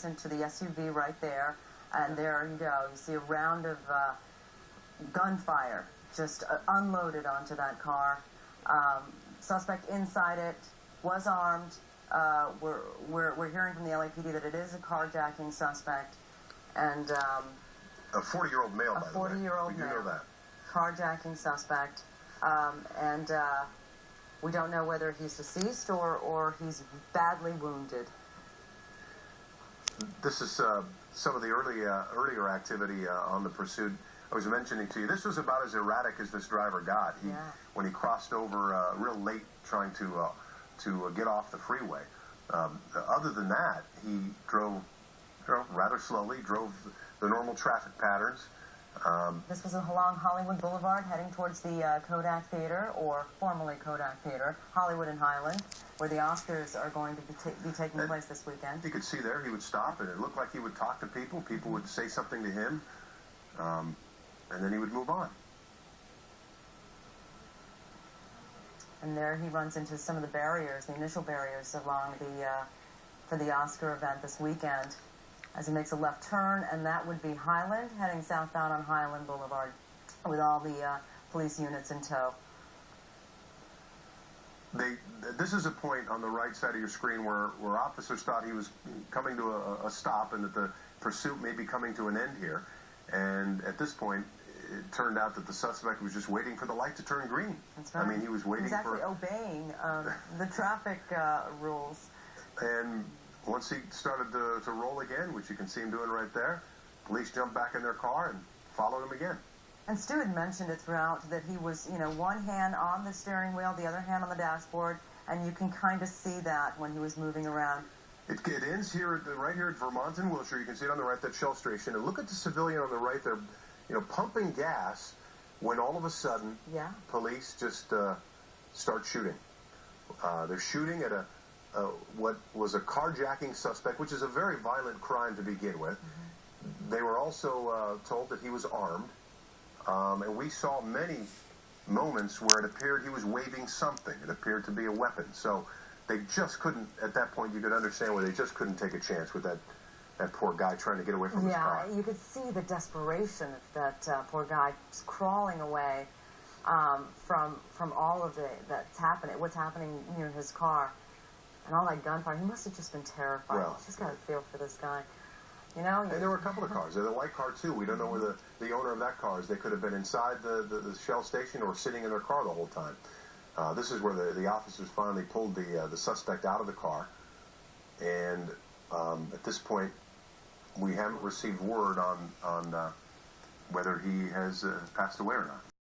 adjacent to the SUV right there. And there you go. You see a round of gunfire just unloaded onto that car. Suspect inside it was armed. We're hearing from the LAPD that it is a carjacking suspect, and a 40-year-old male. A 40-year-old male. We do know that. Carjacking suspect, and we don't know whether he's deceased or he's badly wounded. This is some of the earlier activity on the pursuit. I was mentioning to you, this was about as erratic as this driver got. When he crossed over real late, trying to get off the freeway. Other than that, he drove rather slowly, drove the normal traffic patterns. This was along Hollywood Boulevard, heading towards the Kodak Theater, or formerly Kodak Theater, Hollywood and Highland, where the Oscars are going to be taking place this weekend. You could see there he would stop, and it looked like he would talk to people. People would say something to him, and then he would move on. And there he runs into some of the barriers, the initial barriers along for the Oscar event this weekend, as he makes a left turn, and that would be Highland, heading southbound on Highland Boulevard, with all the police units in tow. This is a point on the right side of your screen where officers thought he was coming to a stop and that the pursuit may be coming to an end here. And at this point, it turned out that the suspect was just waiting for the light to turn green. That's right. I mean, he was waiting for... He was actually obeying the traffic rules. And once he started to roll again, which you can see him doing right there, police jumped back in their car and followed him again. And Stu had mentioned it throughout that he was, one hand on the steering wheel, the other hand on the dashboard, and you can kind of see that when he was moving around. It ends here, right here at Vermont and Wilshire. You can see it on the right, that Shell station. And look at the civilian on the right there, pumping gas, when all of a sudden, police just start shooting. They're shooting at what was a carjacking suspect, which is a very violent crime to begin with. Mm-hmm. They were also told that he was armed. And we saw many moments where it appeared he was waving something. It appeared to be a weapon. So they just couldn't, at that point, you could understand where they just couldn't take a chance with that poor guy trying to get away from his car. Yeah, you could see the desperation of that poor guy just crawling away from all of that's happening, what's happening near his car. And all that gunfire, he must have just been terrified. Well, you just got to feel for this guy. And there were a couple of cars. There's a white car, too. We don't know where the owner of that car is. They could have been inside the Shell station or sitting in their car the whole time. This is where the officers finally pulled the suspect out of the car. And at this point, we haven't received word on whether he has passed away or not.